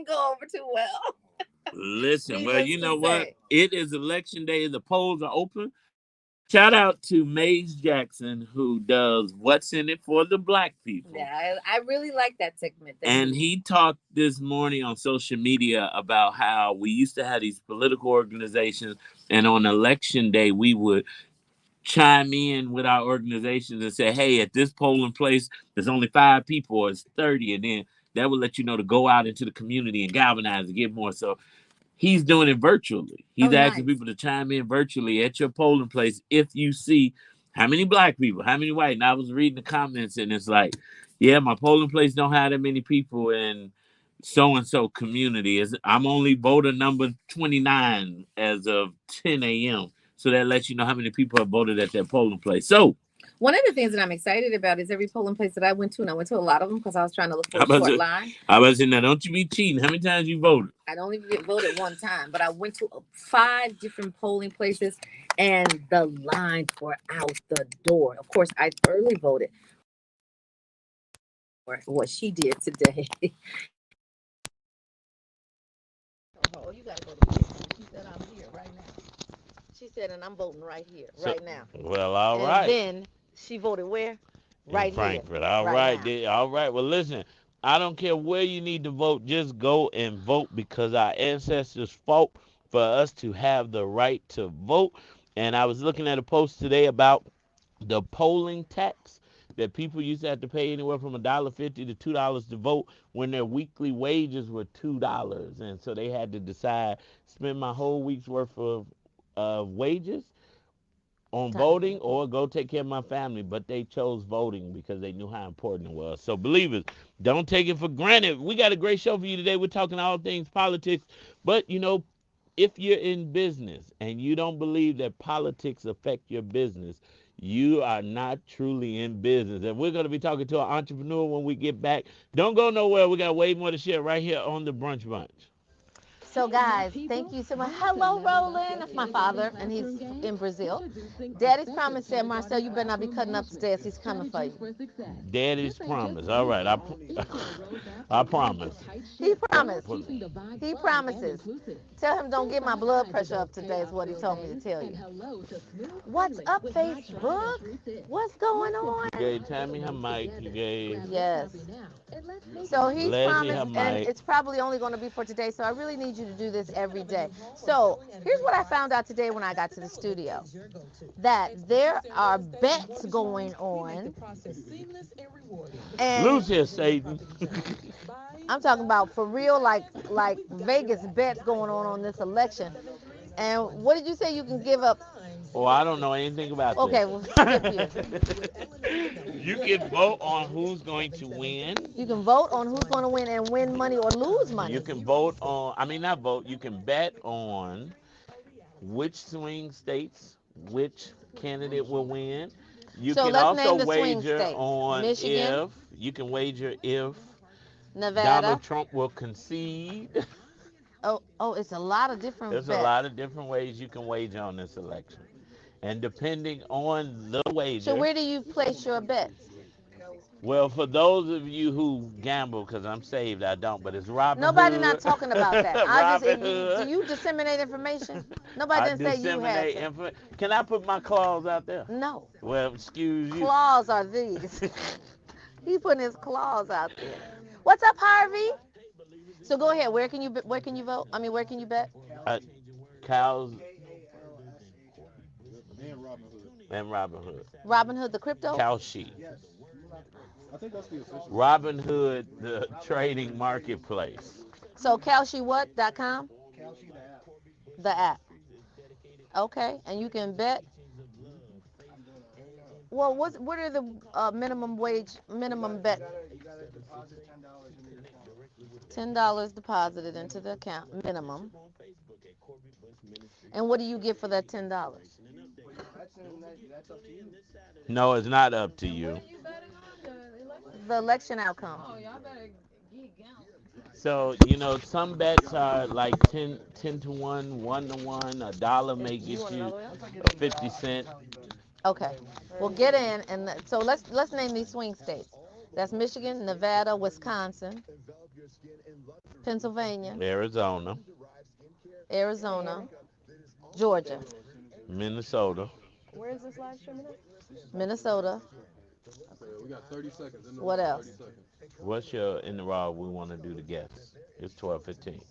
didn't go over too well. Listen, well, Needless you to know what? say. It is election day. The polls are open. Shout out to Maze Jackson, who does What's in It for the Black People. Yeah, I really like that segment. And he talked this morning on social media about how we used to have these political organizations, and on election day, we would chime in with our organizations and say, hey, at this polling place, there's only 5 people or it's 30. And then that would let you know to go out into the community and galvanize and get more. So he's doing it virtually. Oh, He's asking nice. people to chime in virtually at your polling place if you see how many black people, how many white. And I was reading the comments and it's like, yeah, my polling place don't have that many people in so and so community. I'm only voter number 29 as of 10 a.m. So that lets you know how many people have voted at that polling place. So One of the things that I'm excited about is every polling place that I went to, and I went to a lot of them because I was trying to look for how a about short you? line. I was saying, now don't you be cheating. How many times you voted? I only voted one time, but I went to 5 different polling places, and the lines were out the door. Of course, I early voted for what she did today. Oh, you gotta go to bed. She said, I'm here right now. She said, and I'm voting right here, So, right now. well, all And right. then she voted where? In Right here, Frankfurt. All right right. now. All right. Well, listen, I don't care where you need to vote. Just go and vote because our ancestors fought for us to have the right to vote. And I was looking at a post today about the polling tax that people used to have to pay anywhere from $1.50 to $2 to vote when their weekly wages were $2. And so they had to decide, spend my whole week's worth of wages on voting or go take care of my family, but they chose voting because they knew how important it was. So believers, don't take it for granted. We got a great show for you today. We're talking all things politics, but if you're in business and you don't believe that politics affect your business, you are not truly in business. And we're going to be talking to an entrepreneur when we get back. Don't go nowhere. We got way more to share right here on the Brunch Bunch. So, guys, thank you so much. Hello, Roland. That's my father, and he's in Brazil. Daddy's promise said, Marcel, you better not be cutting up the stairs. He's coming for you. Daddy's promise. All right, I promise. He promised. He promises. Tell him don't get my blood pressure up today, is what he told me to tell you. What's up, Facebook? What's going on? You gave Tammy her mic. You gave Yes. So he's Leslie her promised, and mic. it's probably only going to be for today. So I really need you to do this every day. So here's what I found out today when I got to the studio: that there are bets going on, and Loose here, Satan. I'm talking about for real, like Vegas bets going on this election. And what did you say you can give up? Oh, I don't know anything about this. Okay, well, skip you. You can vote on who's going to win. You can vote on who's going to win and win money or lose money. You can vote on, I mean, not vote, you can bet on which swing states, which candidate will win. You So can let's also name the swing wager states. on Michigan, if Nevada. Donald Trump will concede. Oh, it's a lot of different There's a bets. lot of different ways you can wager on this election. And depending on the So wager, where do you place your bets? well, for those of you who gamble, because I'm saved, I don't, but it's Robin Nobody not Hood. talking about that. Robin Do Hood. you disseminate information? Nobody I didn't say you had disseminate to. information. Can I put my claws out there? No. Well, excuse you. Claws are these. He's putting his claws out there. What's up, Harvey? So go ahead. Where can you vote? I mean, where can you bet? uh, Cows and Robin Hood. Robin Hood, the crypto. Cowsheet. Robin Hood, the trading marketplace. So calshywhat.com, the app. Okay, and you can bet. Well, what are the minimum bet? $10 deposited into the account minimum. And what do you get for that $10? No, it's not up to you. The election outcome. So, some bets are like 10 to 1, 1 to 1. A dollar may get you a 50 cent. Okay. Well, get in, and so let's name these swing states. That's Michigan, Nevada, Wisconsin, Pennsylvania, Arizona, Arizona, Miami. Georgia, Minnesota. Where is this live streaming at? Minnesota. Okay, we got 30 seconds in the What raw. 30 else? seconds. What's your in the raw we want to do the guess? It's 12:15.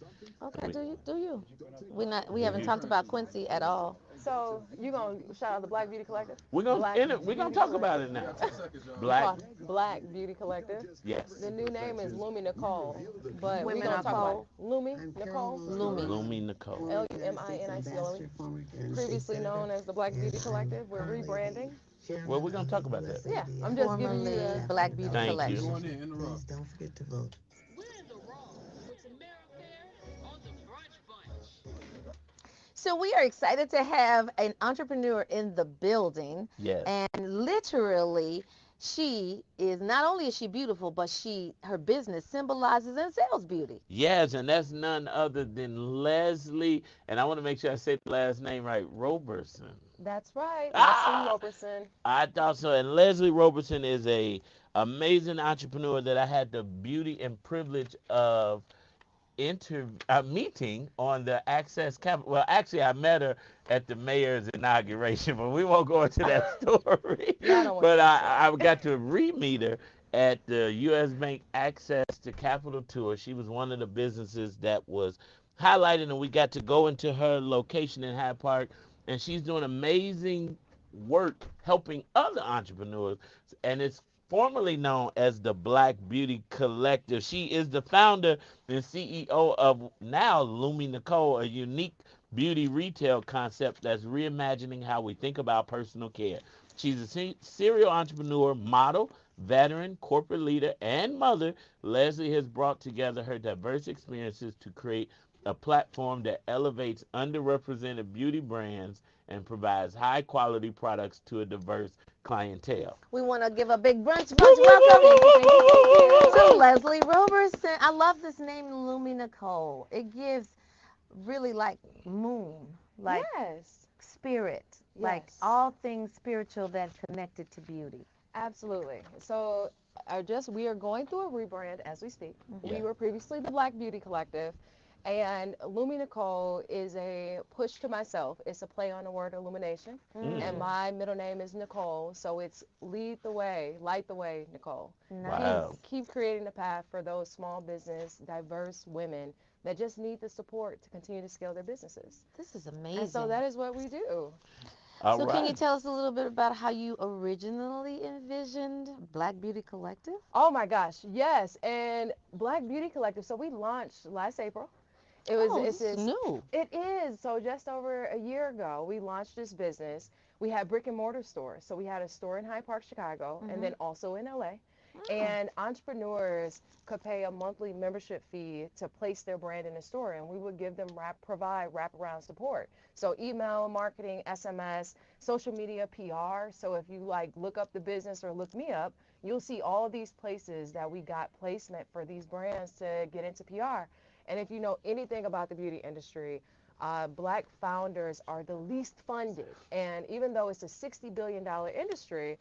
Okay, We, do you? We do haven't you? talked about Quincy at all. So you gonna shout out the Black Beauty Collective? We're gonna Black in it. We're gonna Beauty talk about Collective. it We now. got 10 seconds, y'all. It's Black, called Black Beauty Collective. yes. The new name is Lumi Nicole, but we Women gonna are talk about cold. Lumi Nicole, Lumi. Lumi Nicole. Luminicole, previously known as the Black Beauty Collective. We're rebranding. Well, we're gonna talk about that. Yeah, I'm just giving you Formerly the. Black Beauty Thank We you. Collection. going in the raw. So we are excited to have an entrepreneur in the building, Yes. and literally, she is not only is she beautiful, but her business symbolizes and sells beauty. Yes, and that's none other than Leslie, and I want to make sure I say the last name right, Roberson. That's right, Leslie Ah, Roberson. I thought so. And Leslie Roberson is a amazing entrepreneur that I had the beauty and privilege of meeting on the Access Capital. Well, actually, I met her at the mayor's inauguration, but we won't go into that story. Yeah, I don't want But that story. I got to re-meet her at the U.S. Bank Access to Capital tour. She was one of the businesses that was highlighted, and we got to go into her location in Hyde Park, and she's doing amazing work helping other entrepreneurs, and it's formerly known as the Black Beauty Collective. She is the founder and CEO of now Lumi Nicole, a unique beauty retail concept that's reimagining how we think about personal care. She's a serial entrepreneur, model, veteran, corporate leader, and mother. Leslie has brought together her diverse experiences to create a platform that elevates underrepresented beauty brands and provides high quality products to a diverse clientele. We want to give a big Woo, woo, woo, welcome woo, woo, woo, woo, woo, to woo. Leslie Roberson. I love this name, Lumi Nicole. It gives really like moon, like Yes, spirit, like yes, all things spiritual that's connected to beauty. absolutely. So, we are going through a rebrand as we speak. Mhm. We Yeah. were previously the Black Beauty Collective, and Lumi Nicole is a push to myself. It's a play on the word illumination, and Mm. my middle name is Nicole, so it's lead the way, light the way, Nicole. Nice. Wow. Keep creating the path for those small business, diverse women that just need the support to continue to scale their businesses. This is And so amazing. that is what we do. All So can you right. tell us a little bit about how you originally envisioned Black Beauty Collective? Oh my gosh, yes. And Black Beauty Collective. So we launched last April. Oh, It's this is this new. it is. So just over a year ago, we launched this business. We had brick and mortar stores. So we had a store in Hyde Park, Chicago, and then also in LA. Oh, And entrepreneurs could pay a monthly membership fee to place their brand in the store, and we would give them provide wraparound support. So email marketing, SMS, social media, PR. So if you like look up the business or look me up, you'll see all of these places that we got placement for these brands to get into PR. And if you know anything about the beauty industry, Black founders are the least funded. And even though it's a $60 billion industry,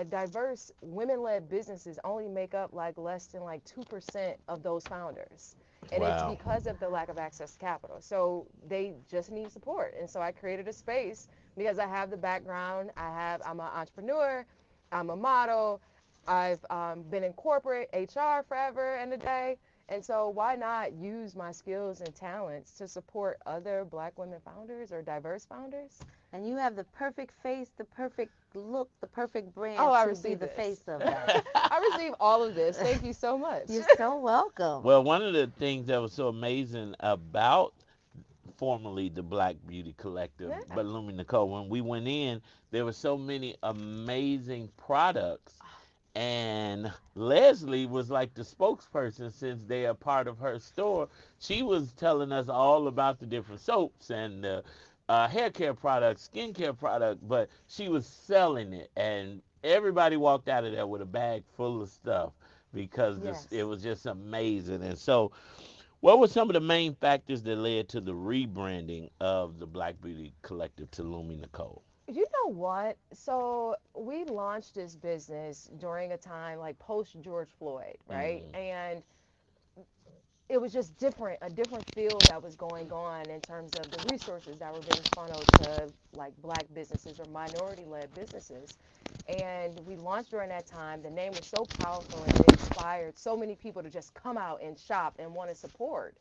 diverse women-led businesses only make up like less than like 2% of those founders. And it's Wow. because of the lack of access to capital. So they just need support. And so I created a space because I have the background. I'm an entrepreneur, I'm a model, I've been in corporate HR forever and a day. And so why not use my skills and talents to support other Black women founders or diverse founders? and you have the perfect face, the perfect look, the perfect Oh, brand I to be received the this. face of that. I receive all of this. Thank you so much. You're so welcome. Well, one of the things that was so amazing about formerly the Black Beauty Collective, Yeah. but Lumi Nicole, when we went in, there were so many amazing products. And Leslie was like the spokesperson since they are part of her store. She was telling us all about the different soaps and the hair care products, skincare product, but she was selling it. And everybody walked out of there with a bag full of stuff because it Yes. was just amazing. And so, what were some of the main factors that led to the rebranding of the Black Beauty Collective to Lumi Nicole? You know what? So we launched this business during a time like post George Floyd, right? Hmm. And it was just different, a different field that was going on in terms of the resources that were being funneled to like black businesses or minority-led businesses. And we launched during that time. The name was so powerful and it inspired so many people to just come out and shop and want to support.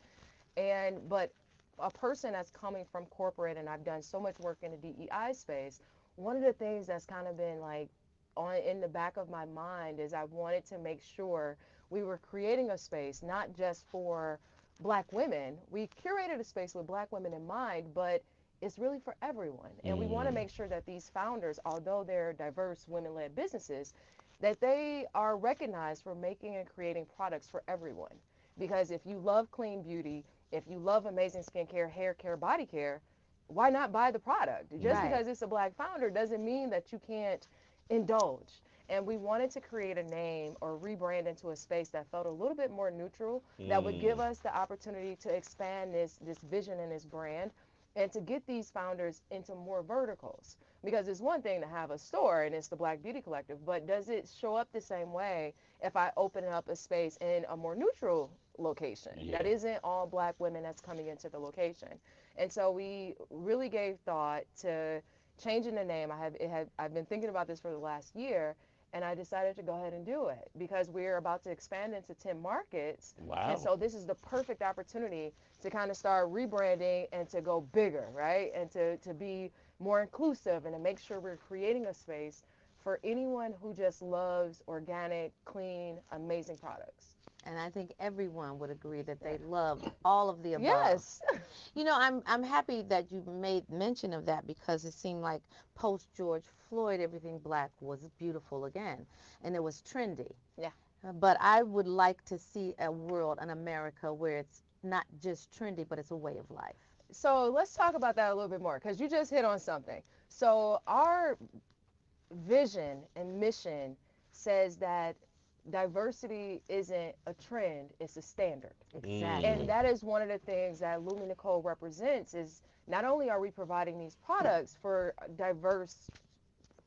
But a person that's coming from corporate, and I've done so much work in the DEI space, one of the things that's kind of been like on in the back of my mind is I wanted to make sure we were creating a space not just for black women. We curated a space with black women in mind, but it's really for everyone. And we want to Mm. make sure that these founders, although they're diverse women-led businesses, that they are recognized for making and creating products for everyone. Because if you love clean beauty, if you love amazing skincare, hair care, body care, why not buy the product? Just Mm. Right. because it's a black founder doesn't mean that you can't indulge. And we wanted to create a name or rebrand into a space that felt a little bit more neutral, that would give Mm. us the opportunity to expand this vision and this brand and to get these founders into more verticals. Because it's one thing to have a store and it's the Black Beauty Collective, but does it show up the same way if I open up a space in a more neutral location that Yeah. isn't all black women that's coming into the location? And so we really gave thought to changing the name. I've been thinking about this for the last year, and I decided to go ahead and do it because we're about to expand into 10 markets. And Wow. so this is the perfect opportunity to kind of start rebranding and to go bigger, right? And to be more inclusive and to make sure we're creating a space for anyone who just loves organic, clean, amazing products. And I think everyone would agree that they love all of the above. Yes. I'm happy that you made mention of that because it seemed like post George Floyd, everything black was beautiful again, and it was trendy. Yeah. But I would like to see a world, an America, where it's not just trendy, but it's a way of life. So let's talk about that a little bit more because you just hit on something. So our vision and mission says that diversity isn't a trend, it's a standard. And Mm. Exactly. that is one of the things that Lumi Nicole represents is not only are we providing these products for diverse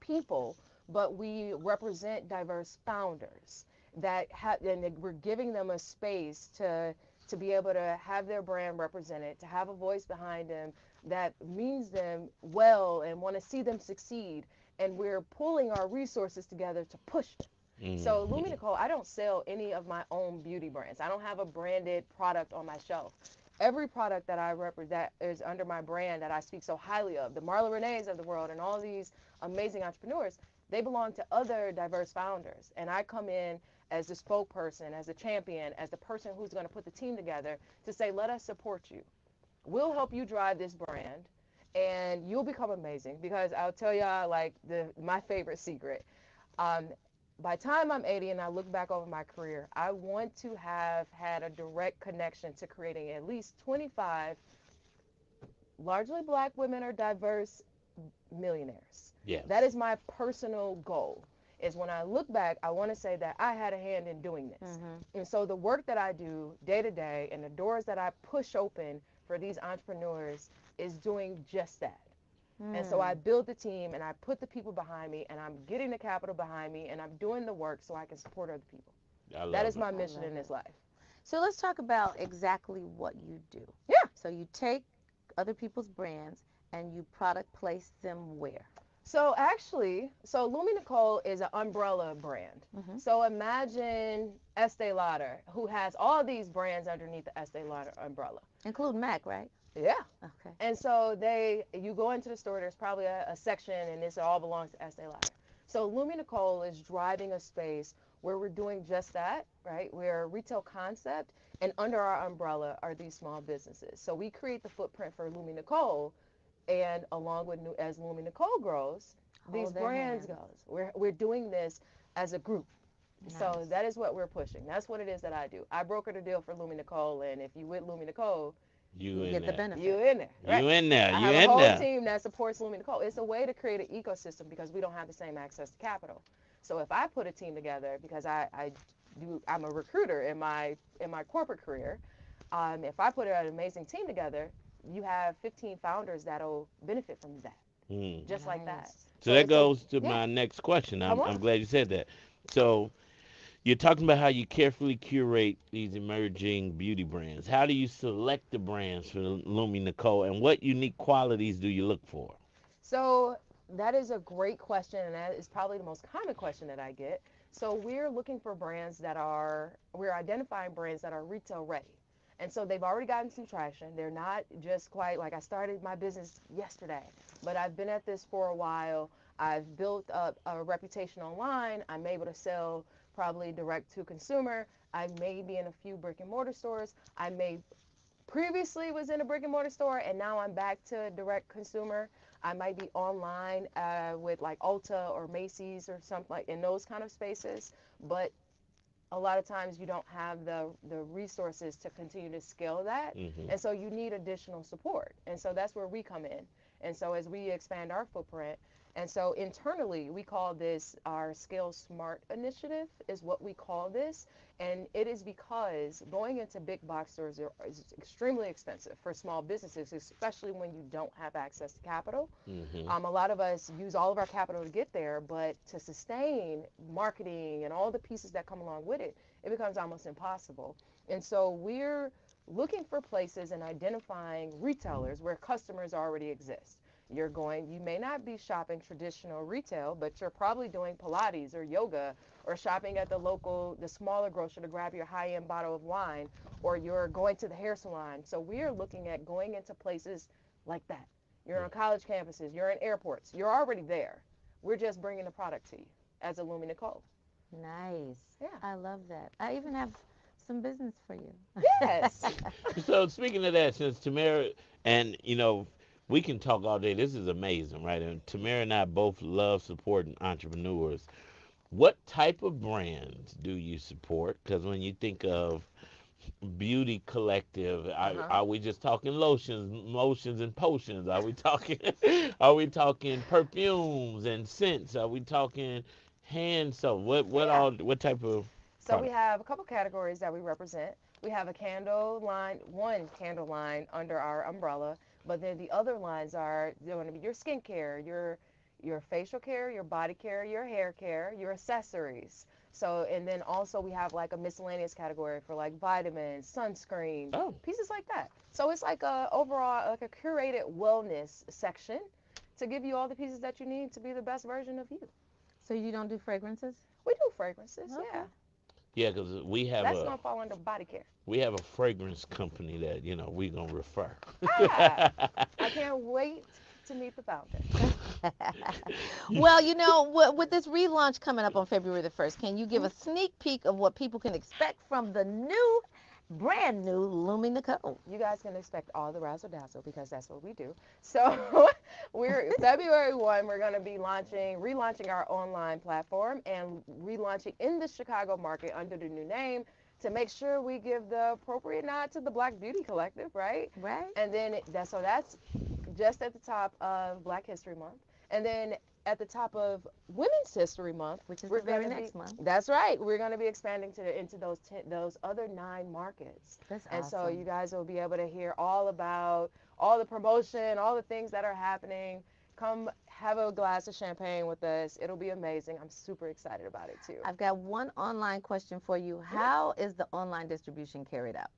people, but we represent diverse founders that have, and we're giving them a space to be able to have their brand represented, to have a voice behind them that means them well and want to see them succeed. And we're pulling our resources together to push them. So Mm. Luminicole, I don't sell any of my own beauty brands. I don't have a branded product on my shelf. Every product that I represent that is under my brand that I speak so highly of, the Marla Renee's of the world and all these amazing entrepreneurs, they belong to other diverse founders. And I come in as the spokesperson, as a champion, as the person who's going to put the team together to say, let us support you. We'll help you drive this brand and you'll become amazing because I'll tell y'all like my favorite secret. Um, by the time I'm 80 and I look back over my career, I want to have had a direct connection to creating at least 25 largely black women or diverse millionaires. That Yes. is my personal goal. Is when I look back, I want to say that I had a hand in doing this. Mm-hmm. And so the work that I do day to day and the doors that I push open for these entrepreneurs is doing just that. And so I Mm. build the team and I put the people behind me and I'm getting the capital behind me and I'm doing the work so I can support other people. I That is love it. my I mission love in it. this life. So let's talk about exactly what you do. Yeah. So you take other people's brands and you product place them where? So actually, so Lumi Nicole is an umbrella brand. Mm-hmm. So imagine Estee Lauder, who has all these brands underneath the Estee Lauder umbrella. Include Mac, right? Yeah. Okay. And so you go into the store, there's probably a section, and this all belongs to Estee Lauder. So Lumi Nicole is driving a space where we're doing just that, right? We're a retail concept, and under our umbrella are these small businesses. So we create the footprint for Lumi Nicole, and along with as Lumi Nicole grows, these Hold their brands hands. goes. We're doing this as a group. So Nice. that is what we're pushing. That's what it is that I do. I brokered a deal for Lumi Nicole, and if you with Lumi Nicole, You You in get the there. you benefit. in there, right? You in there. I You have a in whole there. team that supports Lumi Nicole. It's a way to create an ecosystem because we don't have the same access to capital. So if I put a team together, because I'm a recruiter in my corporate career, if I put an amazing team together, you have 15 founders that'll benefit from that, Mm. just like that. Nice. So So that it's a goes to yeah. my next question. Come I'm on. glad you said that. So You're talking about how you carefully curate these emerging beauty brands. How do you select the brands for Lumi Nicole, and what unique qualities do you look for? So that is a great question, and that is probably the most common question that I get. So we're looking for brands that are, we're identifying brands that are retail ready. And so they've already gotten some traction. They're not just quite like I started my business yesterday, but I've been at this for a while. I've built up a reputation online. I'm able to sell probably direct to consumer. I may be in a few brick and mortar stores. I may previously was in a brick and mortar store and now I'm back to direct consumer. I might be online with like Ulta or Macy's or something like in those kind of spaces, but a lot of times you don't have the resources to continue to scale that, Hmm. and so you need additional support, and so that's where we come in. And so as we expand our footprint, and so internally we call this our Scale Smart initiative is what we call this, and it is because going into big box stores is extremely expensive for small businesses, especially when you don't have access to capital. Hmm. A lot of us use all of our capital to get there, but to sustain marketing and all the pieces that come along with it, it becomes almost impossible. And so we're looking for places and identifying retailers where customers already exist. You may not be shopping traditional retail, but you're probably doing Pilates or yoga or shopping at the smaller grocer to grab your high end bottle of wine, or you're going to the hair salon. So we are looking at going into places like that. You're on college campuses, you're in airports, you're already there. We're just bringing the product to you as a Lumi Nicole. Nice. Yeah. I love that. I even have some business for you. Yes. So speaking of that, since Tamara and we can talk all day. This is amazing, right? And Tamara and I both love supporting entrepreneurs. What type of brands do you support? Because when you think of beauty collective, Uh-huh. are we just talking lotions, motions, and potions? Are we talking? Are we talking perfumes and scents? Are we talking hand soap? What Yeah. all? What type of So we product? have a couple categories that we represent. We have a candle line, one candle line under our umbrella, but then the other lines are going to be your skincare, your facial care, your body care, your hair care, your accessories. So and then also we have like a miscellaneous category for like vitamins, sunscreen, Oh, pieces like that. So it's like a overall like a curated wellness section to give you all the pieces that you need to be the best version of you. So you don't do fragrances? We do fragrances, Okay. yeah. yeah, because That's gonna fall under body care. we have a fragrance company that we gonna refer. Ah, I can't wait to meet the founder. Well, with this relaunch coming up on February the 1st, can you give a sneak peek of what people can expect from the brand new Lumi Nicole? You guys can expect all the razzle dazzle because that's what we do. So we're February 1, we're going to be relaunching our online platform and relaunching in the Chicago market under the new name to make sure we give the appropriate nod to the Black Beauty Collective, right? Right? And then that's just at the top of Black History Month. And then at the top of Women's History Month, Which is we're the going very to be next month. that's right. We're going to be expanding into those other 9 markets. That's And so awesome. you guys will be able to hear all about all the promotion, all the things that are happening. Come have a glass of champagne with us. It'll be amazing. I'm super excited about it too. I've got one online question for you. How is the online distribution carried out?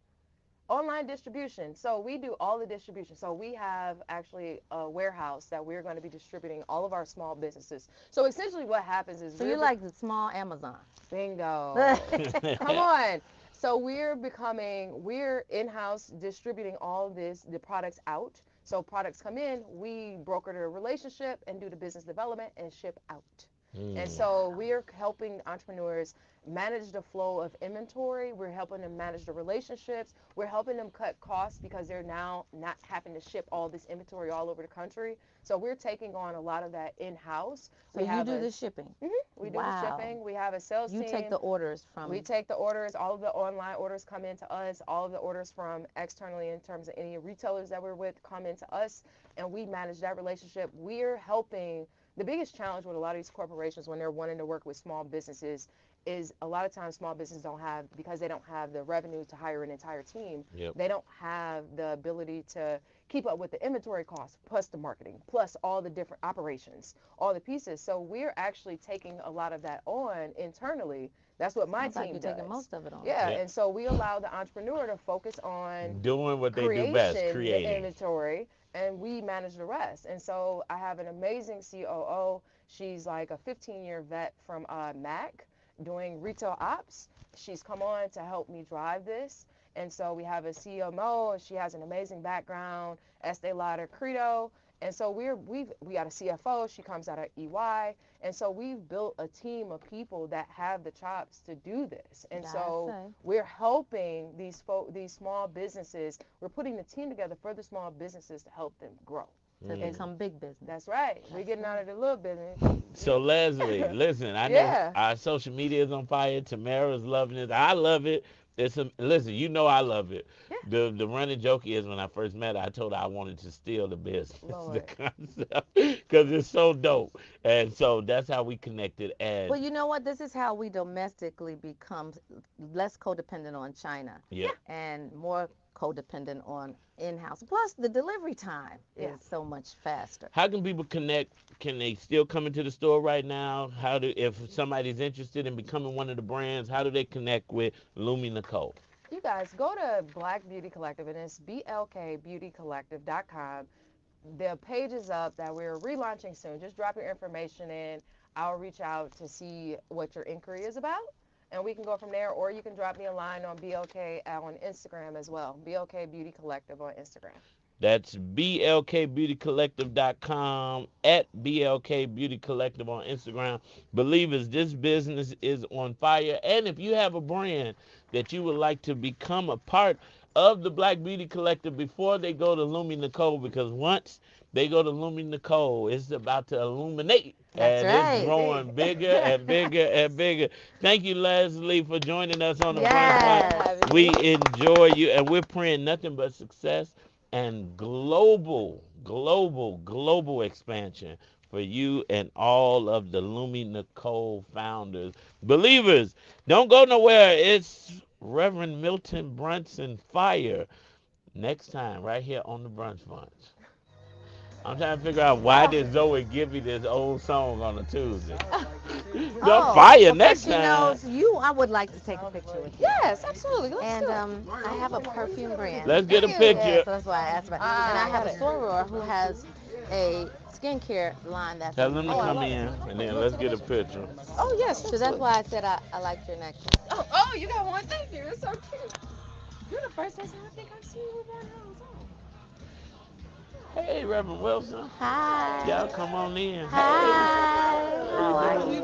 Online distribution. So we do all the distribution. So we have actually a warehouse that we're going to be distributing all of our small businesses. So essentially what happens is So you're like the small Amazon. bingo. Come on. So we're in-house distributing all the products out. So products come in, we broker the relationship and do the business development and ship out. And Mm. so we're helping entrepreneurs manage the flow of inventory. We're helping them manage the relationships. We're helping them cut costs because they're now not having to ship all this inventory all over the country. So we're taking on a lot of that in-house. So you do the shipping. We do the Wow. shipping. We have a sales You take team. the orders We from. take the orders. All of the online orders come into us. All of the orders from externally in terms of any retailers that we're with come into us, and we manage that relationship. We're helping. The biggest challenge with a lot of these corporations when they're wanting to work with small businesses is a lot of times small businesses don't have, because they don't have the revenue to hire an entire team, Yep. they don't have the ability to keep up with the inventory costs plus the marketing plus all the different operations, all the pieces. So we're actually taking a lot of that on internally. That's what my Sounds like team you're taking does. most of it on. Yeah, Yeah. and so we allow the entrepreneur to focus on Doing what they do best, creation, the creating. inventory, and we manage the rest. And so I have an amazing COO. She's like a 15-year vet from Mac doing retail ops. She's come on to help me drive this. And so we have a CMO. She has an amazing background, Estee Lauder Credo. And so we got a CFO. She comes out of EY. And so we've built a team of people that have the chops to do this. And so we're helping these small businesses. We're putting the team together for the small businesses to help them grow. To become big business. That's right. We're getting out of the little business. So Leslie, listen, I know our social media is on fire. Tamara's loving it. I love it. Listen, you know I love it. Yeah. The running joke is when I first met her, I told her I wanted to steal the business, Lord. the concept, because it's so dope. And so that's how we connected. And Well, you know what? This is how we domestically become less codependent on China. Yeah. And more codependent on in-house. Plus, the delivery time is so much faster. How can people connect? Can they still come into the store right now? If somebody's interested in becoming one of the brands, how do they connect with Lumi Nicole? You guys go to Black Beauty Collective, and it's blkbeautycollective.com. The page is up that we're relaunching soon. Just drop your information in. I'll reach out to see what your inquiry is about, and we can go from there. Or you can drop me a line on BLK on Instagram as well. BLK Beauty Collective on Instagram. That's blkbeautycollective.com, at BLK Beauty Collective on Instagram. Believers, this business is on fire. And if you have a brand that you would like to become a part of the Black Beauty Collective before they go to Lumi Nicole, because once they go to Lumi Nicole, it's about to illuminate. That's right. It's growing bigger and bigger and bigger. Thank you, Leslie, for joining us on the Brunch. We enjoy you, and we're praying nothing but success and global expansion for you and all of the Lumi Nicole founders. Believers, don't go nowhere. It's Reverend Milton Brunson Fire next time right here on the Brunch Bunch. I'm trying to figure out why did Zoe give me this old song on a Tuesday. Fire next time. Knows you, I would like to take a picture with you. Yes, absolutely. Let's do it. I have a perfume brand. Let's get a picture. Yeah, so that's why I asked about it. And I have a soror who has a skincare line that's Tell them to come in, and then let's get a picture. Oh, yes. So that's why I said I liked your necklace. Oh, you got one. Thank you. It's so cute. You're the first person I think I've seen with one of those on. Hey, Reverend Wilson. Hi. Y'all come on in. Hi. How are you?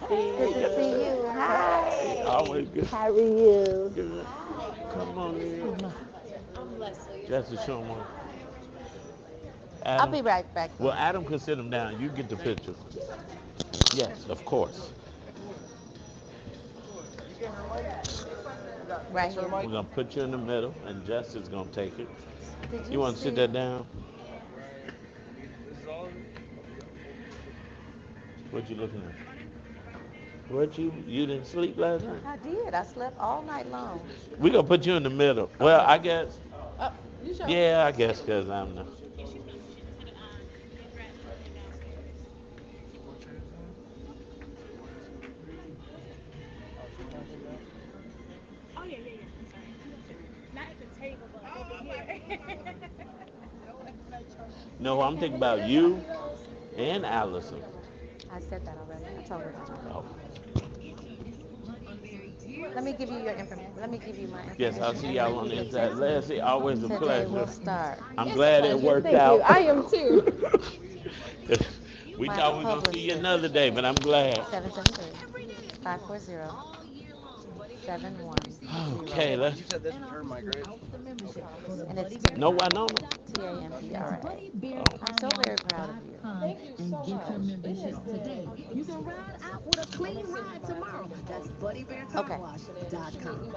Good to see you. Hi. Always good. How are you? Good. Come on in. That's a show one. I'll be right back. Well, Adam can sit him down. You get the picture. Yes, of course. Right here. We're going to put you in the middle, and Jess is going to take it. You want to sit that down? What you looking at? You didn't sleep last night? I did. I slept all night long. We're going to put you in the middle. Well, I guess. Yeah, I guess because I'm the. No, I'm thinking about you and Allison. I said that already. I told her that. Oh. Let me give you your information. Let me give you my information. Yes, I'll see y'all on the inside. Leslie, always a Today pleasure. we'll start. I'm glad it worked Thank out. you. I am too. We thought we were going to see you another day, but I'm glad. 773-540-71. Okay, let's. You said this was her mic, right? And it's No, I don't. TAMPRA. I'm so very proud of you. Thank you so much. Today. You can ride out with a clean ride tomorrow. That's BuddyBearCarWash.com.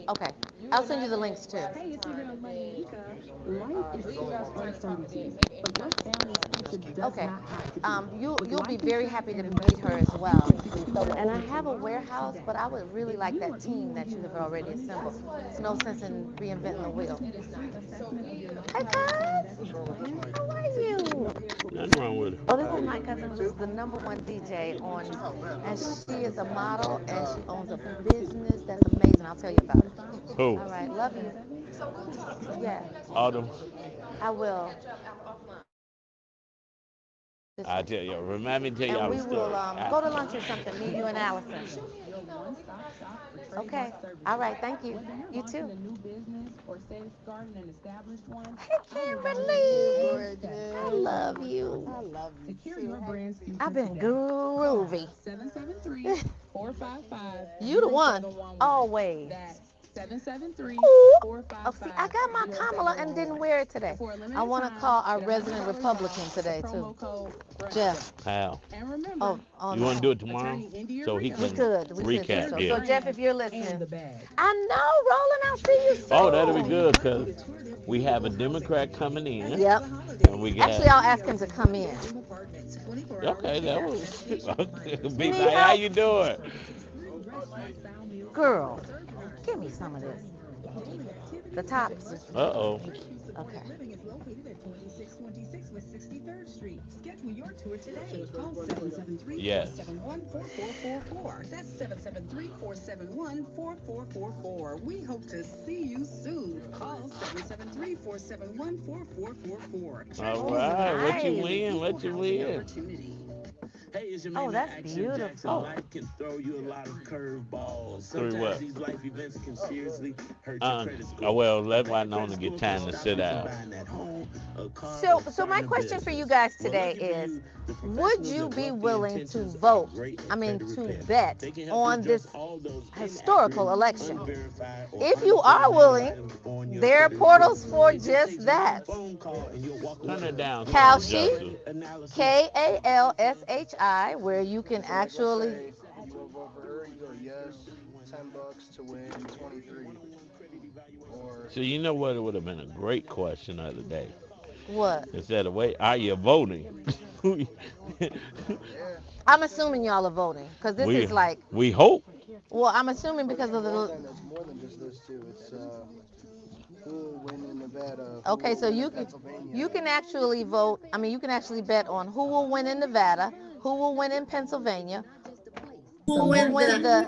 Okay. I'll send you the links too. Hey, it's your girl Monica. Life is full of uncertainty, but your family future does Okay. not have to be. You'll be very happy to meet her as well. So, and I have a warehouse, but I would really like that team that you have already assembled. There's no sense in reinventing the wheel. Hey, cuz. How are you? Nothing wrong with it. Oh, this is my cousin who's the number one DJ on, and she is a model and she owns a business that's amazing. I'll tell you about it. Who? All right, love you. Yeah, Autumn. I will. This I way. tell you, remind me to tell And y'all we a will story. go to lunch or something, me, you, and Allison. Okay. All right, thank you. You too. Hey, Kimberly. I love you. I love you too. I've been groovy. You the one. Always. Ooh. Oh, see, I got my Kamala and didn't wear it today. I want to call our resident Republican today, too. Jeff. How? Oh, You want to do it tomorrow? So he we can could do recap, so. yeah. So, Jeff, if you're listening, I know, Roland, I'll see you soon. Oh, that'll be good because we have a Democrat coming in. Yep. And we Actually, got. I'll ask him to come in. Okay, that was. Big need night, how help? you doing? Girl, give me some of this. The tops. Uh-oh. Okay. Yes. That's 773-471-4444. We hope to see you soon. Call 773-471-4444. All right. What you Nice. win? What you win? Hey, it's your Oh, man, that's Action Jackson. beautiful. Life can throw you a lot of curveballs. Through what? Sometimes these life events can seriously hurt your credit score. Oh, well, let Wynona get time to sit down. So my question for you guys today is, would you be willing to vote, to bet on this historical election? If you are willing, there are portals for just that. Turn it down. Kalshi, Justice. Kalshi, where you can actually. You will vote for her, you go yes, $10 to win 23. Or So you know what? It would have been a great question the other day. What? Instead of wait, are you voting? yeah, I'm assuming y'all are voting because this is like. We hope. Well, I'm assuming because of the. it's more than just this too. It's who will win in Nevada. Okay, so you can actually vote. You can actually bet on who will win in Nevada, who will win in Pennsylvania, who will win the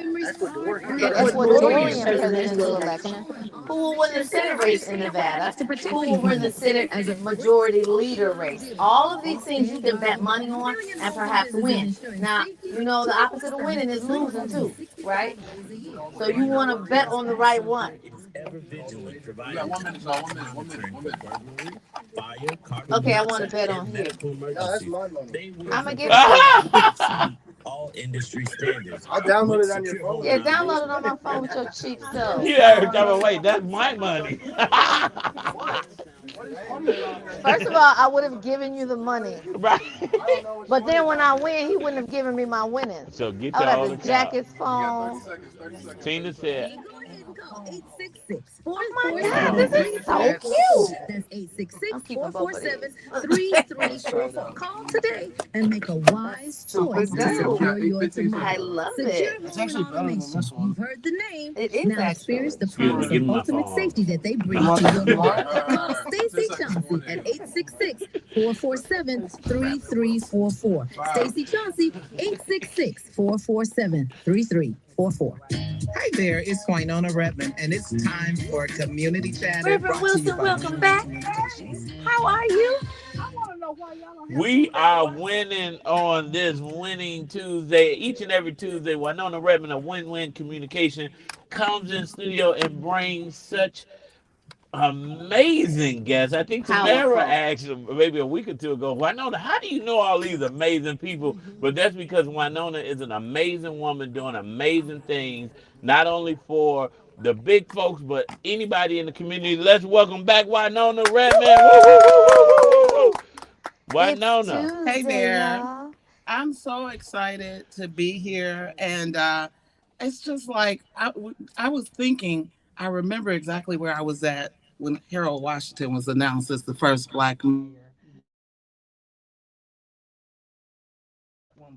Ecuadorian presidential election, who will win the Senate race in Nevada, who will win the Senate as a majority leader race. All of these things you can bet money on and perhaps win. Now, the opposite of winning is losing too, right? So you want to bet on the right one. Yeah, 1 minute, 1 minute. Okay, I want to bet on here. No, that's my money. I'm going to give it All industry standards. I downloaded it on your phone. Yeah, download it on my phone with your cheap self. Yeah, wait, that's my money. First of all, I would have given you the money. Right. But then when I win, he wouldn't have given me my winnings. So get I would y'all have the to jack his phone. 30 seconds. Tina said. Oh my God, this is so cute. That's I'm keeping both of these. 866-447-3344. Call today and make a wise choice to secure your tomorrow. I love Secure it. It's actually better than this one. You've heard the name. It is Now actually. experience the Excuse me, promise give of me my ultimate phone. safety that they bring to your life. Call Stacey Chauncey at 866-447-3344. Stacey Chauncey, 866-447-3344. Hi there, it's Wynona Redmond, and it's time for Community Chatter. Reverend Wilson, welcome back. How are you? We are winning on this winning Tuesday. Each and every Tuesday, Wynona Redmond of Win-Win Communication comes in studio and brings such amazing guests. I think Tamara asked maybe a week or two ago, Wynona, how do you know all these amazing people? But that's because Wynona is an amazing woman doing amazing things, not only for the big folks, but anybody in the community. Let's welcome back Wynona Redmond. Woo, woo, woo, woo, woo, woo. Wynona. Hey there. I'm so excited to be here, and it's just like I was thinking, I remember exactly where I was at when Harold Washington was announced as the first Black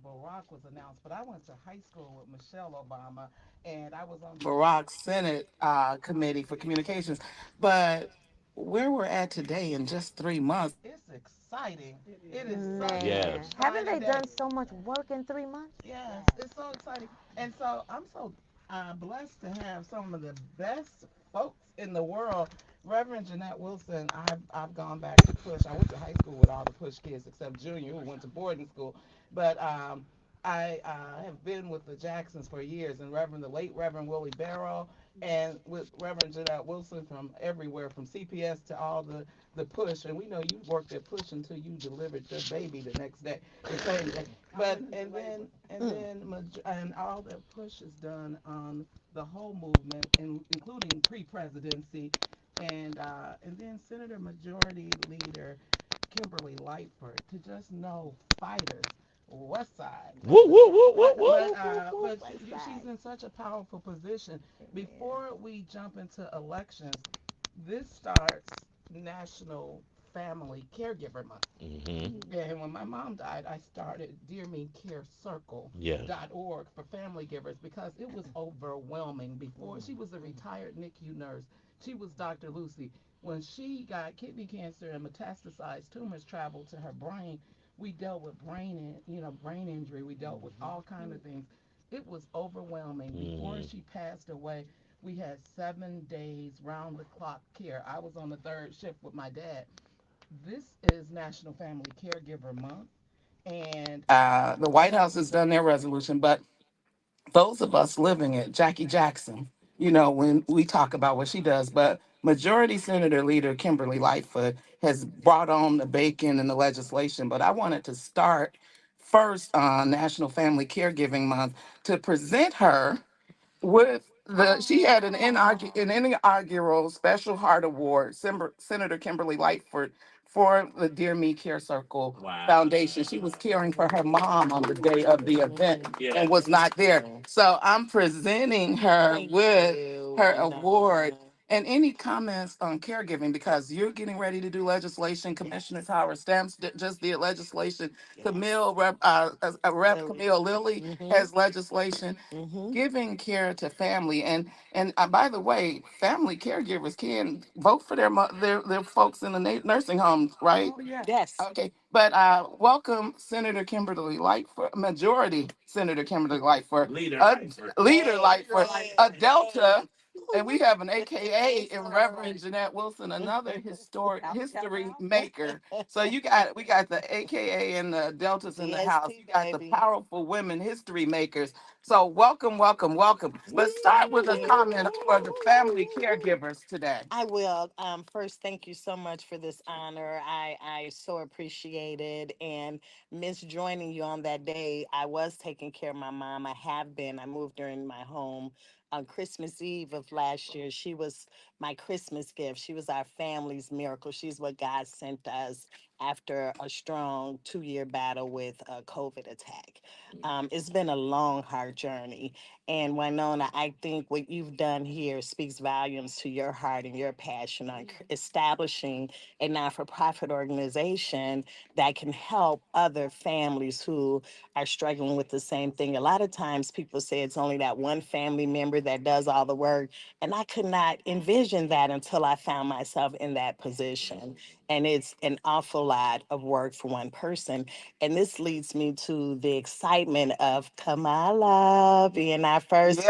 when Barack was announced, but I went to high school with Michelle Obama, and I was on Barack's Senate committee for communications. But where we're at today in just 3 months, it's exciting. It is such an Man, Yes. haven't exciting they day. done so much work in 3 months? Yes, it's so exciting. And so I'm so blessed to have some of the best folks in the world. Reverend Jeanette Wilson, I've gone back to Push. I went to high school with all the Push kids except Junior, who went to boarding school. But I have been with the Jacksons for years, and the late Reverend Willie Barrow, and with Reverend Jeanette Wilson from everywhere, from CPS to all the Push. And we know you worked at Push until you delivered your baby the next day, the same day. But and all that Push has done on the whole movement, including pre-presidency, and then Senator Majority Leader Kimberly Lightford, to just know fighters, West Side, Woo, woo, woo, woo, woo. but she's in such a powerful position. Before we jump into elections, this starts National Family Caregiver Month. Hmm. And when my mom died, I started Dear Me Care Yes. Circle.org for family givers because it was overwhelming. Before she was a retired NICU nurse, she was Dr. Lucy. When she got kidney cancer and metastasized tumors traveled to her brain, we dealt with brain injury. We dealt with all kind of things. It was overwhelming. Before Hmm. she passed away, we had 7 days round the clock care. I was on the third shift with my dad. This is National Family Caregiver Month, and the White House has done their resolution, but those of us living it, Jackie Jackson, when we talk about what she does, but Majority Senator Leader Kimberly Lightfoot has brought on the bacon and the legislation. But I wanted to start first on National Family Caregiving Month to present her with she had an inaugural Special Heart Award, Senator Kimberly Lightford, for the Dear Me Care Circle Foundation. She was caring for her mom on the day of the event and was not there. So I'm presenting her with her award. And any comments on caregiving, because you're getting ready to do legislation. Commissioner Howard Stamps just did legislation. Rep Camille Lilly has legislation giving care to family. And by the way, family caregivers can vote for their folks in the nursing homes, right? Oh, yeah. Yes. Okay, but welcome Senator Kimberly Lightfoot, Majority Senator Kimberly Lightfoot, Leader Lightfoot, a Delta, and we have an AKA in Reverend Jeanette Wilson, another history maker. So we got the AKA and the Deltas in the house. You got the powerful women history makers. So welcome, welcome, welcome. Let's start with a comment for the family caregivers today. I will. First, thank you so much for this honor. I so appreciate it. And miss joining you on that day. I was taking care of my mom. I have been. I moved her in my home on Christmas Eve of last year. She was my Christmas gift. She was our family's miracle. She's what God sent us after a strong 2-year battle with a COVID attack. It's been a long, hard journey. And Wynona, I think what you've done here speaks volumes to your heart and your passion on establishing a non for profit organization that can help other families who are struggling with the same thing. A lot of times people say it's only that one family member that does all the work. And I could not envision that until I found myself in that position. And it's an awful lot of work for one person. And this leads me to the excitement of Kamala being our first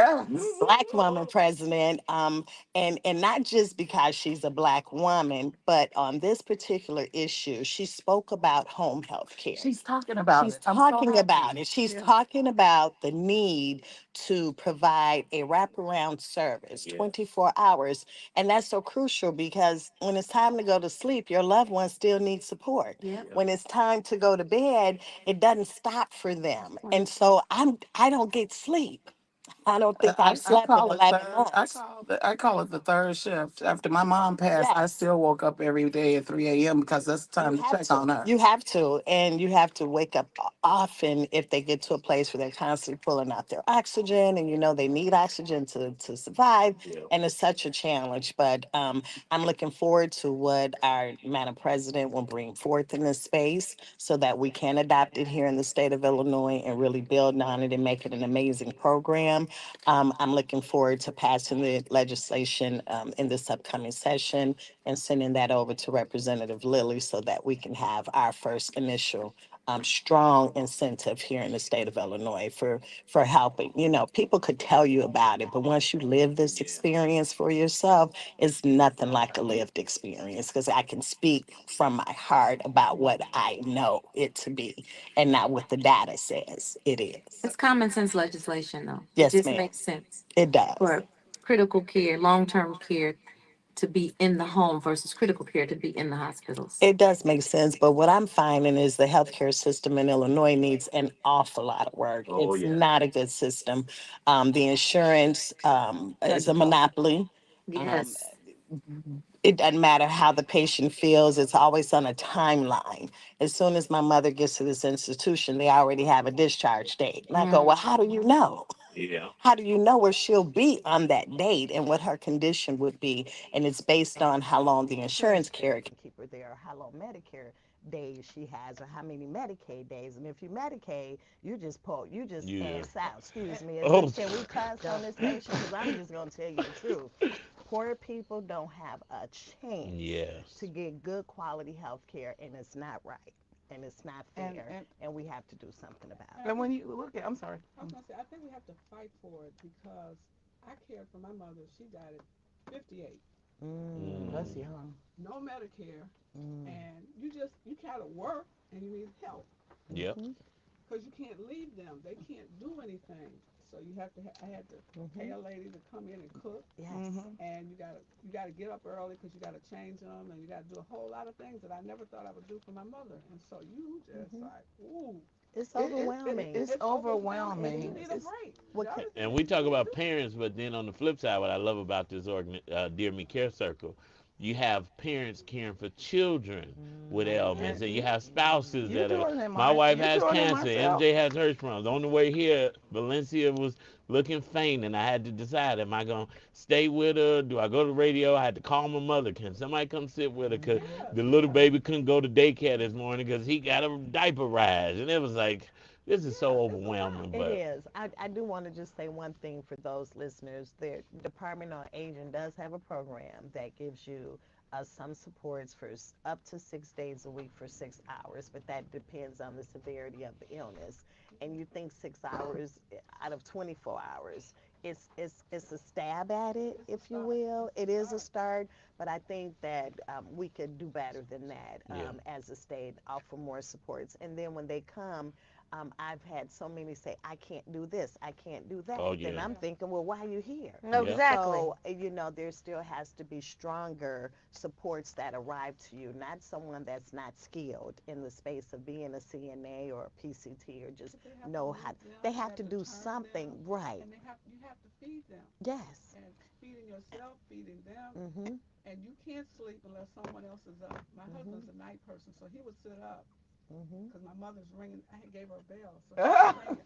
Black woman president. And not just because she's a Black woman, but on this particular issue, she spoke about home health care. She's talking about She's it. I'm so talking happy. about it. She's Yeah. talking about the need to provide a wraparound service 24 hours. And that's so crucial because when it's time to go to sleep, your loved ones still need support. Yep. When it's time to go to bed, it doesn't stop for them. And so I don't get sleep. I don't think I've I slept in call it 11 third. months. I call it the third shift. After my mom passed, I Yes. still woke up every day at 3 a.m. because that's the You time to have check to. on her. You have to. And you have to wake up often if they get to a place where they're constantly pulling out their oxygen and you know they need oxygen to survive. And it's such a challenge. But I'm looking forward to what our Madam President will bring forth in this space so that we can adopt it here in the state of Illinois and really build on it and make it an amazing program. I'm looking forward to passing the legislation in this upcoming session and sending that over to Representative Lilly so that we can have our first initial strong incentive here in the state of Illinois for helping. You know, people could tell you about it, but once you live this experience for yourself, it's nothing like a lived experience because I can speak from my heart about what I know it to be and not what the data says it is. It's common sense legislation, though. It Yes, just ma'am. makes sense It does. for critical care, long-term care to be in the home versus critical care to be in the hospitals. It does make sense, but what I'm finding is the healthcare system in Illinois needs an awful lot of work. It's not a good system. The insurance is a monopoly. Um, Yes. it doesn't matter how the patient feels, it's always on a timeline. As soon as my mother gets to this institution, they already have a discharge date. And I go, well, how do you know? How do you know where she'll be on that date and what her condition would be? And it's based on how long the insurance carrier can keep her there, or how long Medicare days she has, or how many Medicaid days. And if you Medicaid, you just Yeah. pass out. Excuse me. Oh, Can we cuss on this station? Because I'm just gonna tell you the truth. Poor people don't have a chance to yes. get good quality health care, and it's not right, and it's not fair, and we have to do something about it. And when you look at, I'm sorry. I was gonna say, I think we have to fight for it because I cared for my mother. She died at 58. That's Mm, young. No Medicare, Mm. and you gotta work and you need help yep. Mm-hmm. because you can't leave them. They can't do anything. So you have to. I had to pay Mm-hmm. a lady to come in and cook, Yes. Mm-hmm. and you gotta get up early because you gotta change them, and you gotta do a whole lot of things that I never thought I would do for my mother. And so you just Mm-hmm. like, ooh, It's It, overwhelming. it's it's overwhelming, and you overwhelming. need a It's break. What The can, other And thing we is you talk can't about do. parents, but then on the flip side, what I love about this Dear Me Care Circle, you have parents caring for children with and ailments, and you have spouses you're that are. doing it, My wife You're has doing it, cancer. Marcel. MJ has hers from. On the way here, Valencia was looking faint, and I had to decide: am I gonna stay with her? Do I go to radio? I had to call my mother. Can somebody come sit with her? Cause Yes, the little yes, baby couldn't go to daycare this morning because he got a diaper rash, and it was like this is so yes. It's a lot. overwhelming. it But is. I do want to just say one thing for those listeners. The Department on Aging does have a program that gives you some supports for up to 6 days a week for 6 hours, but that depends on the severity of the illness. And you think 6 hours out of 24 hours, it's a stab at it, It's a if you start. will. It's a It is a start. start, but I think that we could do better than that yeah. as a state, offer more supports. And then when they come, I've had so many say, I can't do this, I can't do Oh that. Then yeah. I'm Yeah. thinking, well, why are you here? No, Yep. exactly. So, there still has to be stronger supports that arrive to you, not someone that's not skilled in the space of being a CNA or a PCT or just But they have to know how. move them. They You have have to to do turn something them, right. and you have to feed them, Yes. and feeding yourself, feeding them, Mm-hmm. and you can't sleep unless someone else is up. My Mm-hmm. husband's a night person, so he would sit up Mm-hmm. because my mother's ringing. I gave her a bell, so she's ringing.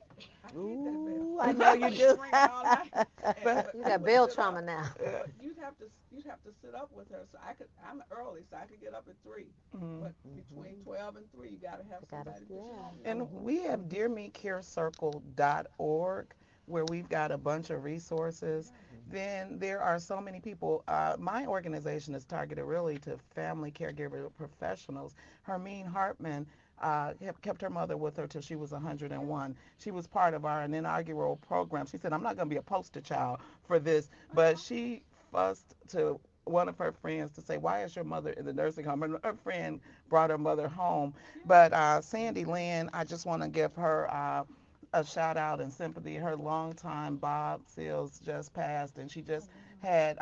I need that bell. Ooh, I know you do. She's ringing all night. But But You he got would bell sit trauma up. now. But you'd have to sit up with her. So I'm early, so I could get up at 3. But between Mm-hmm. 12 and 3, you gotta have You gotta, somebody to put you yeah. on there. and Mm-hmm. we have dearmecarecircle.org where we've got a bunch of resources. Yeah. Then there are so many people. My organization is targeted really to family caregiver professionals. Hermine Hartman kept her mother with her till she was Yeah. 101. She was part of our inaugural program. She said, I'm not going to be a poster child for this, but she fussed to one of her friends to say, why is your mother in the nursing home? And her friend brought her mother home. Yeah. But Sandy Lynn, I just want to give her a shout out and sympathy. Her longtime Bob Seals just passed, and she Oh just wow. had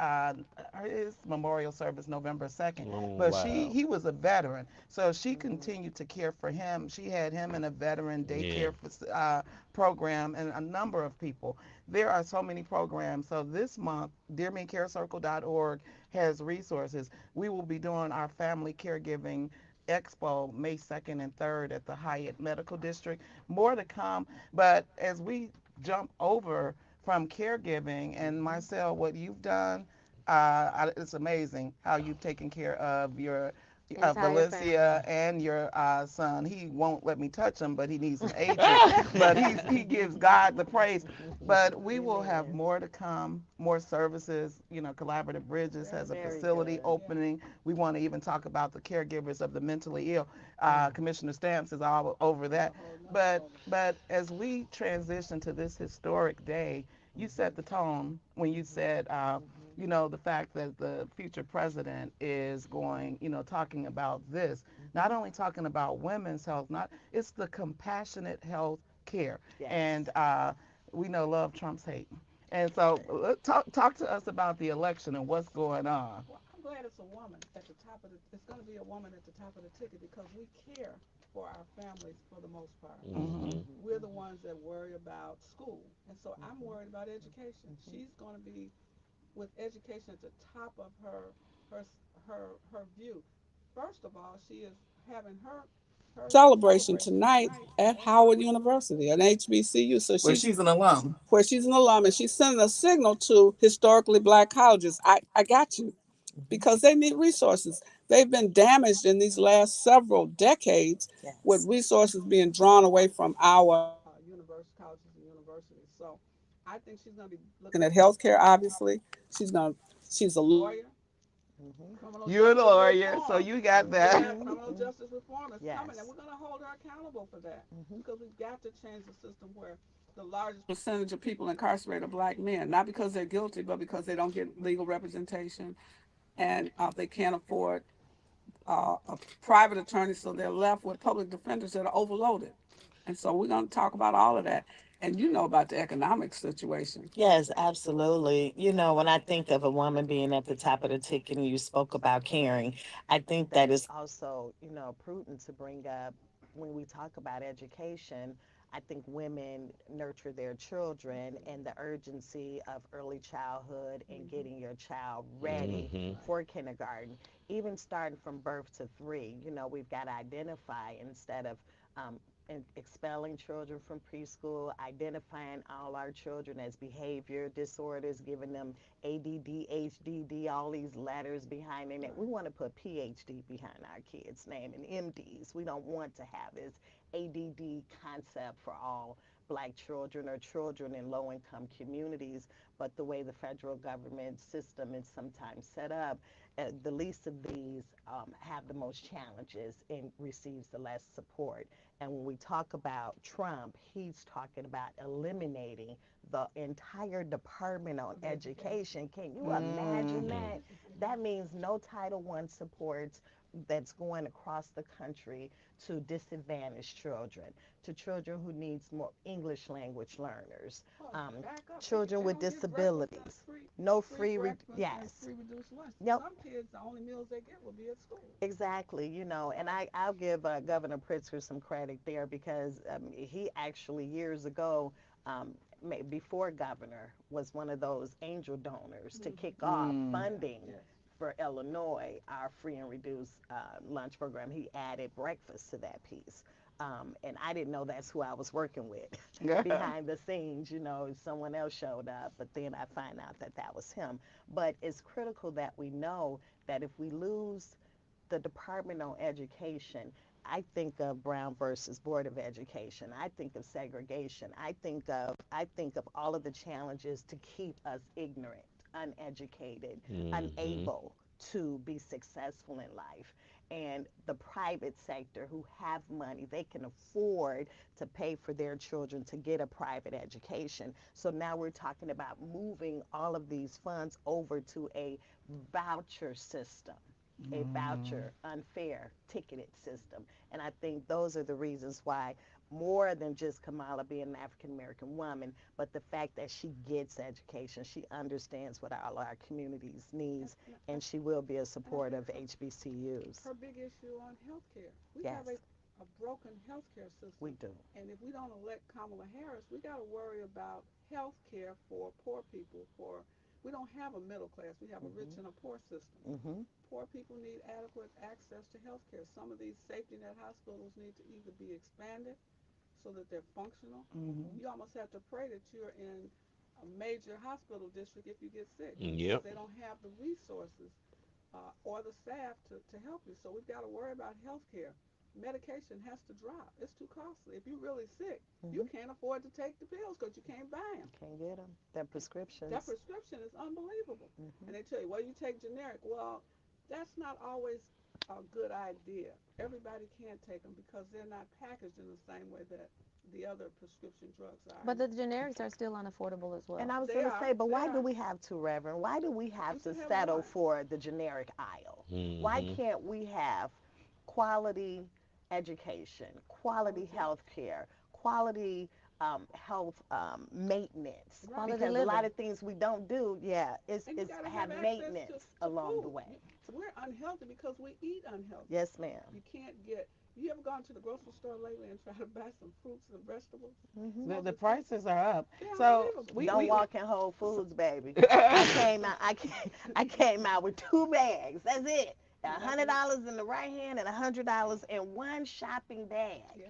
his memorial service November 2nd. Oh, But wow. he was a veteran, so she continued to care for him. She had him in a veteran Yeah. daycare program and a number of people. There are so many programs. So this month, DearMeCareCircle.org has resources. We will be doing our family caregiving Expo May 2nd and 3rd at the Hyatt Medical District. More to come, but as we jump over from caregiving and Marcel, what you've done, it's amazing how you've taken care of your Entire Valencia family. and your son. He won't let me touch him, but he needs an agent. But he gives God the praise. But we will have Amen. more to come, more services. You know, Collaborative Bridges has a Very facility good. Yeah. opening. We want to even talk about the caregivers of the mentally ill. Mm. Commissioner Stamps is all over That's a that. whole nother But program. as we transition to this historic day, you set the tone when you said, Mhm. you know, the fact that the future president is going, you know, talking about this, not Mhm. only talking about women's health, not it's the compassionate health care, and Yes. we know love trumps hate, and so talk to us about the election and what's going on. Well, I'm glad it's a woman at the top of the. It's going to be a woman at the top of the ticket because we care for our families for the most part. Mm-hmm. Hmm. Mhm. We're the Mhm. ones that worry about school, and so I'm Mhm. worried about education. Mhm. She's going to be with education at the top of her her view. First of all, she is having her Celebration celebration tonight tonight at at Howard Howard University, an University. HBCU. So Where she's she's an alum. where she's an alum and she's sending a signal to historically black colleges. I got you Mhm. because they need resources. They've been damaged in these last several decades with Yes. resources being drawn away from our University colleges and universities. So I think she's going to be looking looking at at the healthcare. Obviously, she's a lawyer. Mhm. Criminal You're a justice lawyer, so reform. you got that. Yeah, Mhm. criminal Mhm. justice reform is coming, and Yes. we're going to hold her accountable for that Mhm. because we've got to change the system where the largest percentage of people incarcerated are black men, not because they're guilty, but because they don't get legal representation and they can't afford a private attorney, so they're left with public defenders that are overloaded. And so we're going to talk about all of that. And you know about the economic situation. Yes, absolutely. You know, when I think of a woman being at the top of the ticket and you spoke about caring, I think that is also, prudent to bring up when we talk about education. I think women nurture their children and the urgency of early childhood and getting your child ready Hmm. for kindergarten, even starting from birth to 3. We've got to identify instead of um, expelling children from preschool, identifying all our children as behavior disorders, giving them ADD, HDD, all these letters behind their name. We want to put PhD behind our kids' name and MDs. We don't want to have this ADD concept for all black children or children in low income communities. But the way the federal government system is sometimes set up, the least of these have the most challenges and receives the less support. And when we talk about Trump, he's talking about eliminating the entire Department on Education. Can you Mm. imagine Hmm. that? That means no Title I supports that's going across the country to disadvantaged children, to children who needs more English language learners, well, um, back up. children They with don't get breakfast and disabilities. free No free free, breakfast and yes. free reduced lunch. Yep. Some kids, the only meals they get will be at school. Exactly, and I'll give Governor Pritzker some credit there because he actually years ago, before governor, was one of those angel donors to kick off Mm. Yeah. funding Yes. for Illinois, our free and reduced lunch program. He added breakfast to that piece. And I didn't know that's who I was working with behind the scenes. Someone else showed up, but then I find out that that was him. But it's critical that we know that if we lose the Department on Education, I think of Brown versus Board of Education. I think of segregation. I think of all of the challenges to keep us ignorant, uneducated, Hmm. unable to be successful in life. And the private sector who have money, they can afford to pay for their children to get a private education. So now we're talking about moving all of these funds over to a voucher system, a Mm. voucher, unfair ticketed system. And I think those are the reasons why more than just Kamala being an African American woman, but the fact that she gets education, she understands what all our communities needs, and she will be a supporter of HBCUs. Her big issue on healthcare. We Yes, have a broken healthcare we system. do. And if we don't elect Kamala Harris, we got to worry about health care for poor people. We don't have a middle class. We have a rich Mhm. and a poor system. Mhm. Poor people need adequate access to health care. Some of these safety net hospitals need to either be expanded so that they're functional. Mhm. You almost have to pray that you're in a major hospital district if you get sick because Yep. they don't have the resources or the staff to help you. So we've got to worry about health care. Medication has to drop. It's too costly. If you're really sick, you Mhm. can't afford to take the pills because you can't buy them. Can't get them. Their That prescriptions. prescription is unbelievable. Mhm. And they tell you, well, you take generic. Well, that's not always a good idea. Everybody can't take them because they're not packaged in the same way that the other prescription drugs are. But the generics are still unaffordable as And well. I was They going to are. say, but They why do are. we have to, Reverend? Why do we have We to should have settle one. for the generic aisle? Why Hmm. can't we have quality education, quality Quality. health care, quality health maintenance? Quality Right. Because a lot living. of things we don't do, yeah, And you is got to have have access maintenance to along the food. way. We're unhealthy because we eat unhealthy. Yes, ma'am. You can't get. You ever gone to the grocery store lately and try to buy some fruits and vegetables? Hmm. Some of The the stuff prices are up. they're So unbelievable. we Don't we walk in Whole so, Foods, baby. I came out with two bags. That's it. a And that's hundred it. dollars in the right hand and $100 in one shopping bag. Yeah,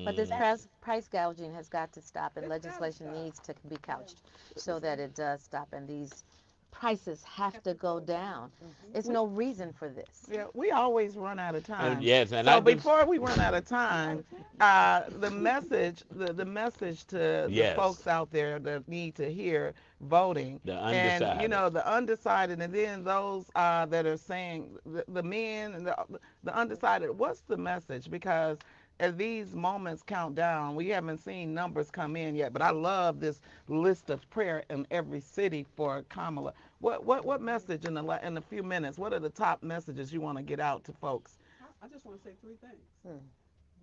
But this That's price gouging has got to stop, and it's got to legislation stop. needs to be Yeah, couched so that it does stop. And these prices have have to to go go down. down. hmm It's we no reason for this. yeah, we always run out of time. Yes, and I So just before we run out of We out time, of time. the message to the yes, folks out there that need to hear voting, the and undecided. the undecided, and then those that are saying the men and the undecided. What's the message? Because as these moments count down, we haven't seen numbers come in yet, but I love this list of prayer in every city for Kamala. What message in the few minutes? What are the top messages you want to get out to folks? I just want to say three things. Hmm.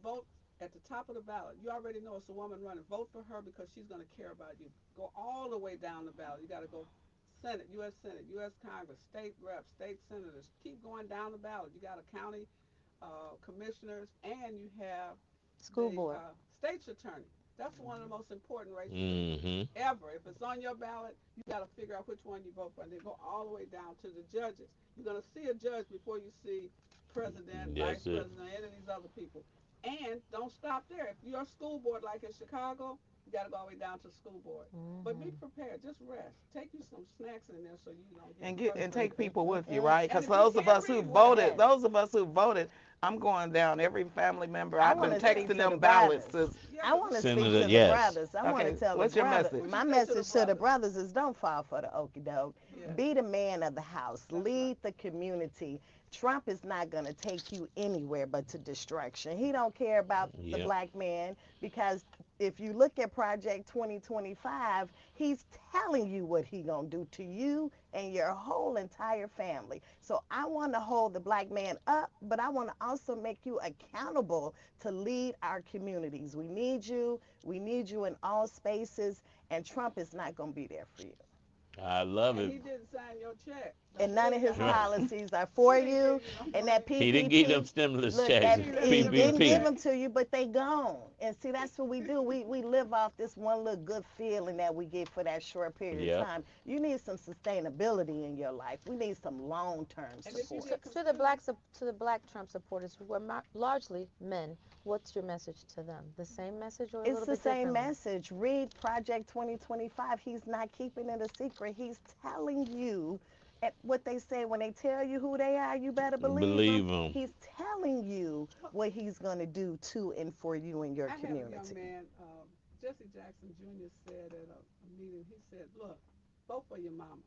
Vote at the top of the ballot. You already know it's a woman running. Vote for her because she's going to care about you. Go all the way down the ballot. You got to go Senate, U.S. Congress, state reps, state senators. Keep going down the ballot. You got a county commissioners, and you have School the board. state's attorney. That's one of the most important races Hmm. ever. If it's on your ballot, you got to figure out which one you vote for, and then go all the way down to the judges. You're going to see a judge before you see president, vice That's it. president, any of these other people. And don't stop there. If you're a school board like in Chicago, you got to go all the way down to the school board. But be Hmm. prepared. Just rest. Take you some snacks in there so you don't get And take frustrated. people with you, Mm. right? And Because if you those of can't us who read well, voted, Yes. I'm going down every family member. I I've want been to yeah, speak texting to the them ballots. brothers. yeah, I because want to speak Senator, to the yes. brothers. I want to Okay, tell the what's your brother. message? what you My say to the message to the brothers? brothers is don't fall for the okey doke. Yes, Be the man of the house. that's right. Lead the community. Trump is not going to take you anywhere but to destruction. He don't care about the Yep. black man because if you look at Project 2025, he's telling you what he going to do to you and your whole entire family. So I want to hold the black man up, but I want to also make you accountable to lead our communities. We need you. We need you in all spaces, and Trump is not going to be there for you. I love And it. he didn't sign your check. Don't And none of believe the his Right. hype. policies are He for didn't give you. you no And that money. He didn't give them PPP, stimulus look, checks. that He didn't he give you didn't no give PPP. check. them to you, but they gone. And see, that's what we do. We live off this one little good feeling that we get for that short period of Yep. time. You need some sustainability in your life. We need some long-term And if you support. get To the confused, black Trump supporters who were largely men, what's your message to them? The same message or a It's little the bit same differently? message. Read Project 2025. He's not keeping it a secret. He's telling you what they say when they tell you who they are, you better believe them. Believe him. He's telling you what he's going to do to and for you and your I had a young community. man, Jesse Jackson Jr. said at a meeting, he said, look, vote for your mama,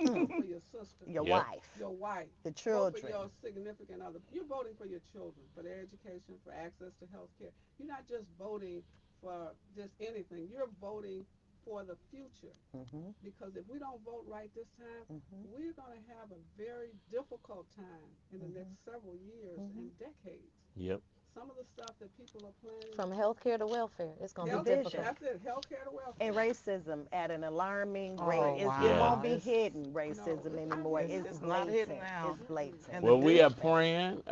vote Mm, for your sister, your Yep. wife, your wife, the vote for children. your significant other. You're voting for your children, for their education, for access to health care. You're not just voting for just anything. You're voting for the future. Hmm. Because if we don't vote right this time, Hmm. we're going to have a very difficult time in the Hmm. next several years Hmm. and decades. Yep. some of the stuff that people are planning. From healthcare to welfare, it's going to be Healthcare, difficult. that's it. Healthcare to And welfare. racism at an alarming rate. Oh, It Yeah. won't wow. be It's, hidden No, racism I anymore. get It's it's that. not hidden blatant. now. It's blatant. And the Well, we are dish, praying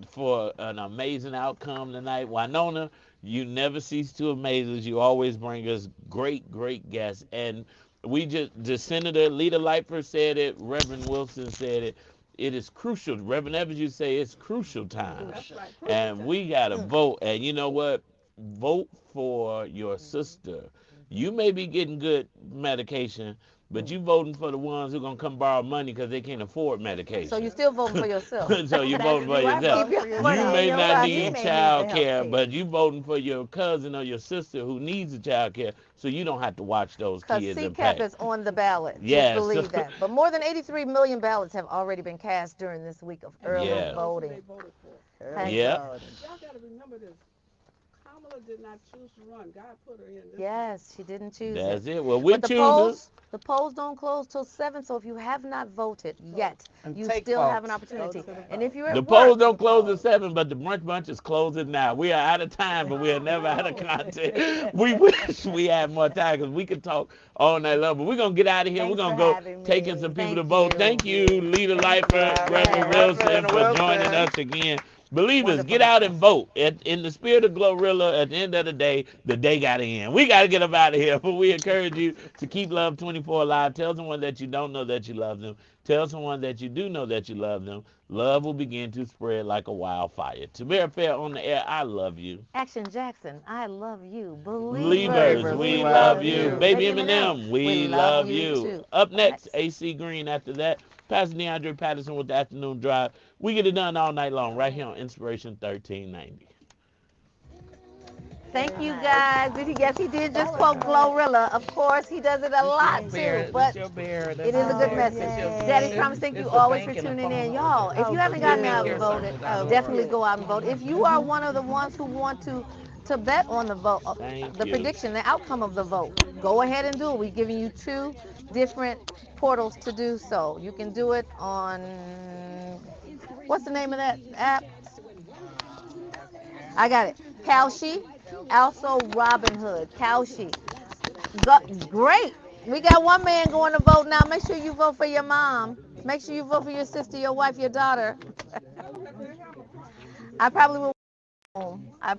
for an amazing outcome tonight. Wynona, you never cease to amaze us. You always bring us great, great guests. And we just, the Senator Lita Lightfoot said it, Reverend Wilson said it. It is crucial. Reverend Evans, you say it's crucial time. That's right. Crucial And time. we got to vote. And you know what? Vote for your sister. You may be getting good medication, but you voting for the ones who gonna come borrow money because they can't afford medication. So you still voting for yourself. So you That's voting for you are yourself. voting for Keep your money You yourself. in may your not pocket. You need may need the child health care, care. but you voting for your cousin or your sister who needs the child care, so you don't have to watch those Because kids and CCAP pay. is on the ballot. Just Yes. believe that. But more than 83 million ballots have already been cast during this week of And God early Yeah. knows who voting. they voted for. Thank Early you. Yep. voting. Y'all got to remember this. Kamala did not choose to run. God put her in this time. Yes, she didn't choose it. That's it. Well, we're But choosers. the polls don't close till 7, so if you have not voted yet, and you take still have an votes. Go opportunity. to the And if vote. you're The at polls work, don't close at 7, but the brunch bunch is closing now. We are out of time, but we are No, never out of no. content. We wish we had more time because we could talk all night long. But we're gonna get out of here. We're Thanks gonna for go having taking some me. people to thank vote. Thank you. you, Leader Thank Lightfoot, you. Reverend Yes. Wilson, Reverend for joining Wilson. us again. Believers, Wonderful get out and discussion. vote. In the spirit of Glorilla, at the end of the day got to end. We got to get up out of here. But we encourage you to keep Love 24 alive. Tell someone that you don't know that you love them. Tell someone that you do know that you love them. Love will begin to spread like a wildfire. Tamara Fair on the air, I love you. Action Jackson, I love you. Believers, Believers, Believers, we we we love love love you. you. you. Baby Baby Eminem, Eminem, we we love love you you. too. Up All right. next, AC Green after that. Pastor DeAndre Patterson with the afternoon drive. We get it done all night long right here on Inspiration 1390. Thank Very you nice. guys. Did he? Yes, he did That just was quote good. Glorilla. Of course, he does it a This lot your too. bear. This But your bear. it That's is his a good Oh, bear. message. This your Daddy yay. Promise, thank you it's a always bank for in the tuning in. phone. Y'all, if Oh, you haven't Let me gotten make out good. and sure something voted, without Oh, a definitely good. go out and vote. If you are one of the ones who want to bet on the vote, Thank the you. prediction, the outcome of the vote, go ahead and do it. We're giving you 2 different portals to do so. You can do it on, what's the name of that app? I got it. Kalshi. Also Robinhood. Kalshi. Great. We got one man going to vote now. Make sure you vote for your mom. Make sure you vote for your sister, your wife, your daughter. I don't have to have a problem. I probably will. I